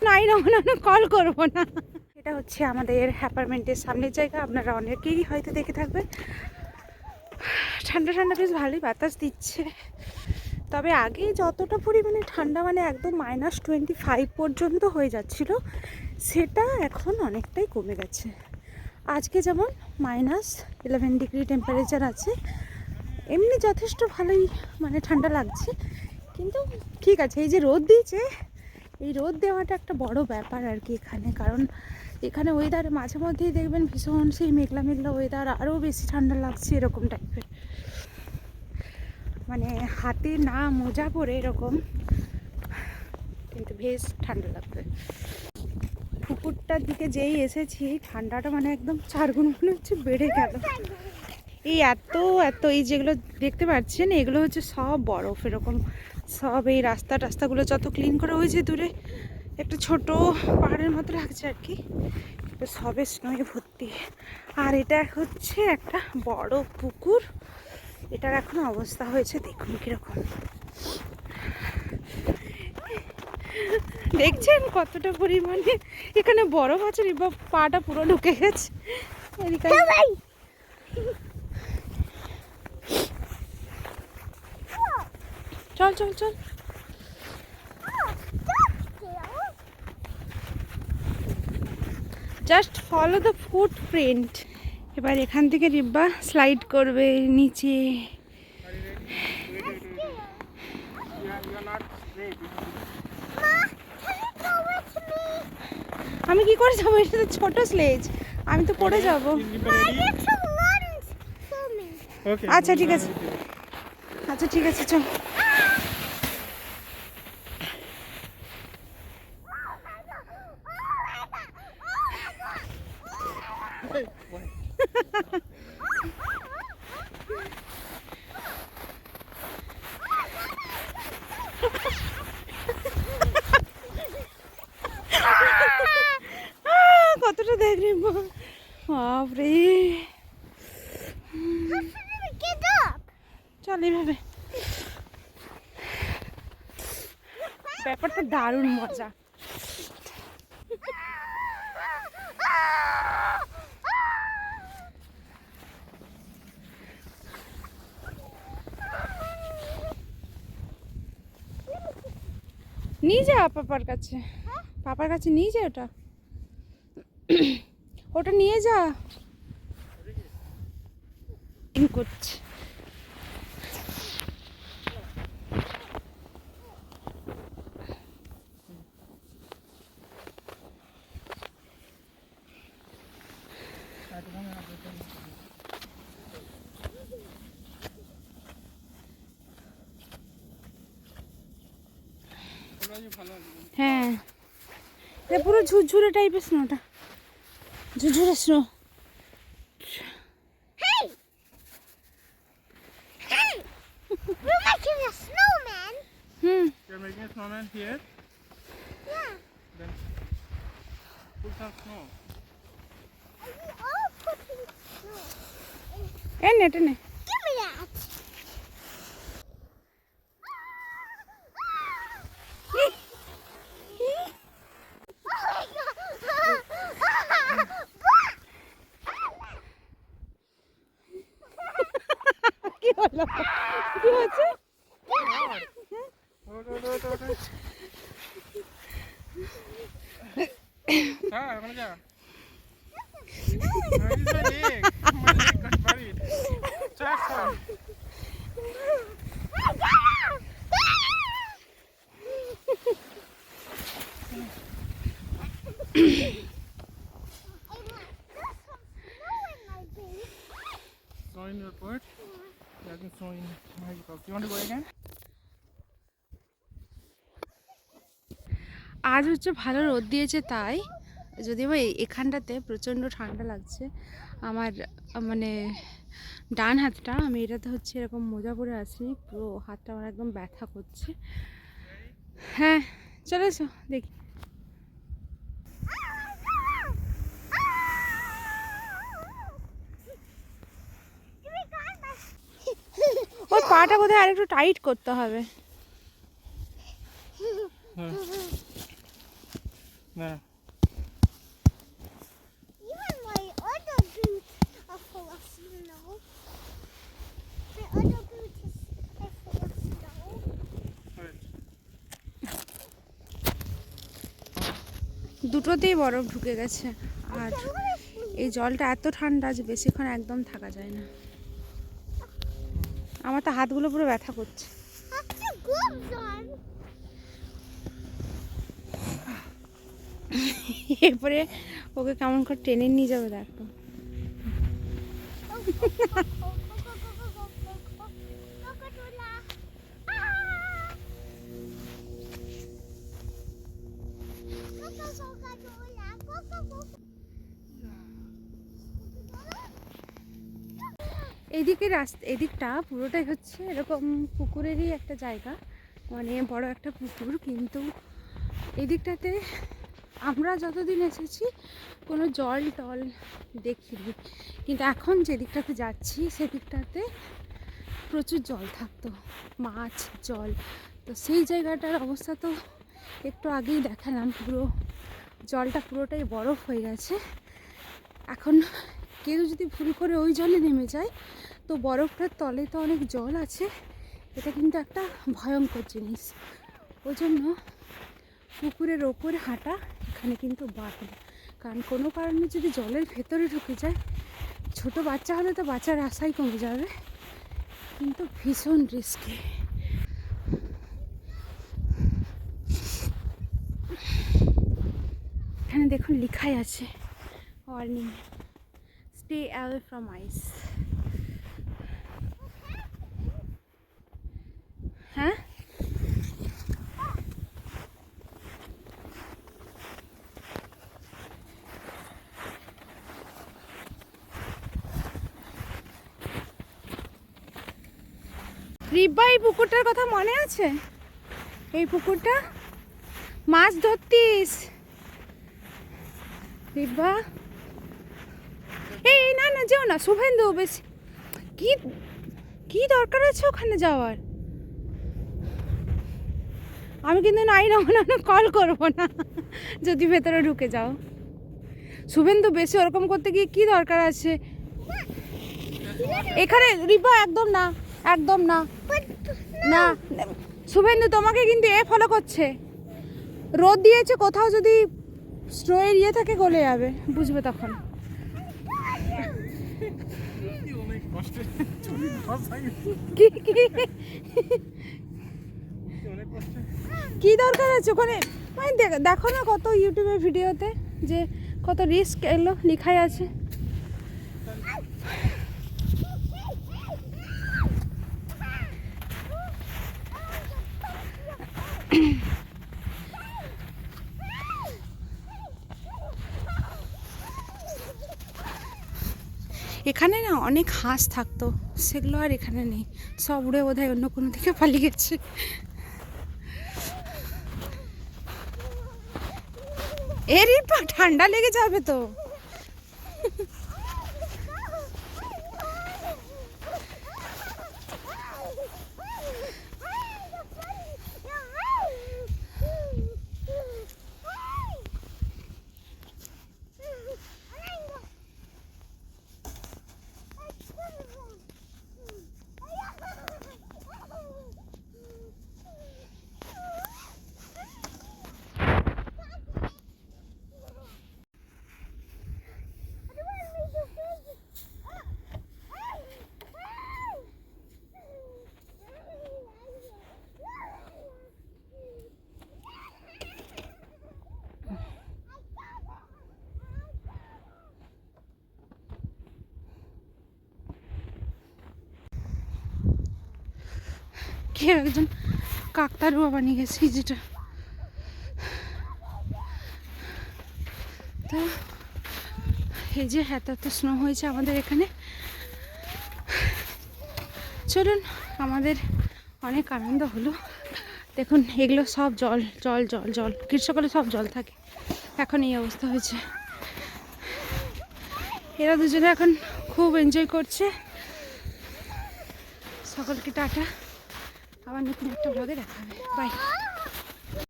নাই না কল করবো না। এটা হচ্ছে আমাদের অ্যাপার্টমেন্টের সামনের জায়গা, আপনারা অনেকেই হয়তো দেখে থাকবেন। ঠান্ডা ঠান্ডা বেশ ভালোই বাতাস দিচ্ছে, তবে আগে যতটা পরিমাণে ঠান্ডা মানে একদম -25 পর্যন্ত হয়ে যাচ্ছিল, সেটা এখন অনেকটাই কমে গেছে। আজকে যেমন -11 ডিগ্রি টেম্পারেচার আছে, এমনি যথেষ্ট ভালোই মানে ঠান্ডা লাগছে। কিন্তু ঠিক আছে, এই যে রোদ দিয়েছে, এই রোদ দেওয়াটা একটা বড় ব্যাপার আর কি এখানে। কারণ এখানে ওয়েদার মাঝে মধ্যেই দেখবেন ভীষণ সেই মেঘলা মেঘলা ওয়েদার, আরও বেশি ঠান্ডা লাগছে এরকম টাইপের। মানে হাতে না মোজা পরে এরকম, কিন্তু বেশ ঠান্ডা লাগবে। পুকুরটার দিকে যেই এসেছি, ঠান্ডাটা মানে একদম 4 গুণ মনে হচ্ছে বেড়ে গেল। এই এত এত এই যেগুলো দেখতে পাচ্ছেন, এগুলো হচ্ছে সব বরফ এরকম সব। এই রাস্তাগুলো যত ক্লিন করা হয়েছে, দূরে একটা ছোট পাহাড়ের মতো লাগছে আর কি, সবে স্নোয়ে ভর্তি। আর এটা হচ্ছে একটা বড় পুকুর, এটার এখন অবস্থা হয়েছে দেখুন কিরকম। দেখছেন কতটা পরিমাণে এখানে বরফ আছে, বা পাটা পুরো ঢুকে গেছে। চল চল চল, জাস্ট ফলো দ্য ফুটপ্রিন্ট। এবার এখান থেকে রিব্বা স্লাইড করবে নিচে। আমি কি করে যাবো? এটা তো ছোট স্লেজ, আমি তো পড়ে যাব। আচ্ছা ঠিক আছে, আচ্ছা ঠিক আছে, চল। কতটা দেখ রে বাপরে। চল এইভাবে, ব্যাপারটা দারুণ মজা। নিয়ে যা পাপার কাছে, পাপার কাছে নিয়ে যা ওটা, ওটা নিয়ে যা। করছে হ্যাঁ, পুরো ঝুরঝুরে টাইপের স্নোটা, ঝুরঝুরে snow. You're making a snowman. You're making a snowman here? Yeah. Then put some snow. Are you all putting snow? টেনে টেনে। Give me that. কি হলো? কি হচ্ছে? ওখানে যা। Where is my leg? My leg got buried. Jackson. Snow in your foot? Yeah, I can snow in my house. You want to go again? আজ হচ্ছে ভালো রোদ দিয়েছে, তাই যদিও এখানটাতে প্রচণ্ড ঠান্ডা লাগছে। আমার মানে ডান হাতটা, আমি এটাতে হচ্ছে এরকম মোজা পরে আছি, পুরো হাতটা আমার একদম ব্যথা করছে। হ্যাঁ চলে এসো দেখি। ওর পাটা বোধহয় আরেকটু টাইট করতে হবে। Yeah. Even my other boots are full of snow. My other boot is full of snow. Wait. দুটোতেই বরফ ঢুকে গেছে। আর এই জলটা এত ঠান্ডা যে বেশিক্ষণ একদম থাকা যায় না। আমার তো হাতগুলো পুরো ব্যথা করছে। Have your gloves on. এরপরে ওকে কেমন করে টেনে নিয়ে যাবে দেখো। এদিকটা পুরোটাই হচ্ছে এরকম পুকুরেরই একটা জায়গা, মানে বড় একটা পুকুর, কিন্তু এদিকটাতে আমরা যতদিন এসেছি কোনো জল টল দেখিনি, কিন্তু এখন যেদিকটাতে যাচ্ছি সেদিকটাতে প্রচুর জল থাকতো, মাছ জল। তো সেই জায়গাটার অবস্থা তো একটু আগেই দেখালাম, পুরো জলটা পুরোটাই বরফ হয়ে গেছে। এখন কেউ যদি ভুল করে ওই জলে নেমে যায় তো বরফটার তলে তো অনেক জল আছে, এটা কিন্তু একটা ভয়ঙ্কর জিনিস। ওই জন্য পুকুরের ওপরে হাঁটা এখানে কিন্তু বারণ, কারণ কোনো কারণে যদি জলের ভেতরে ঢুকে যায়, ছোট বাচ্চা হলে তো বাঁচার আশাই কমে যাবে, কিন্তু ভীষণ রিস্কি। এখানে দেখুন লেখাই আছে ওয়ার্নিং, স্টে অ্যাওয়ে ফ্রম আইস। হ্যাঁ, রিব্বা এই পুকুরটার কথা মনে আছে? এই পুকুরটা মাছ ধরতিস রিব্বা? এই না না যেও না শুভেন্দু, বেশি কি কি দরকার আছে ওখানে যাওয়ার? আমি কিন্তু নাই না কল করবো না যদি ভেতরে ঢুকে যাও। শুভেন্দু বেশি ওরকম করতে গিয়ে কি দরকার আছে এখানে? রিবা একদম না, একদম না, না শুভেন্দু তোমাকে কিন্তু এ ফলো করছে। রোদ দিয়েছে, কোথাও যদি স্ট্রোয়ের ইয়ে থাকে গলে যাবে, বুঝবে তখন। কি কি দরকার আছে ওখানে? মানে দেখো না কত ইউটিউবের ভিডিওতে যে কত রিস্ক এলো লেখাই আছে। এখানে না অনেক হাঁস থাকতো, সেগুলো আর এখানে নেই, সব উড়ে বোধহয় অন্য কোনো দিকে পালিয়ে গেছে। এরই ঠান্ডা লেগে যাবে তো। কেউ একজন কাকতারুয়া বানিয়ে গেছে যেটা। তো এই যে এত স্নো হয়েছে আমাদের এখানে, চলুন আমাদের অনেক আনন্দ হলো। দেখুন এগুলো সব জল জল জল জল, গ্রীষ্মকালে সব জল থাকে, এখন এই অবস্থা হয়েছে। এরা দুজনে এখন খুব এনজয় করছে। সকলকে টাটা, আবার নতুন একটা ব্লগে দেখা হবে, বাই।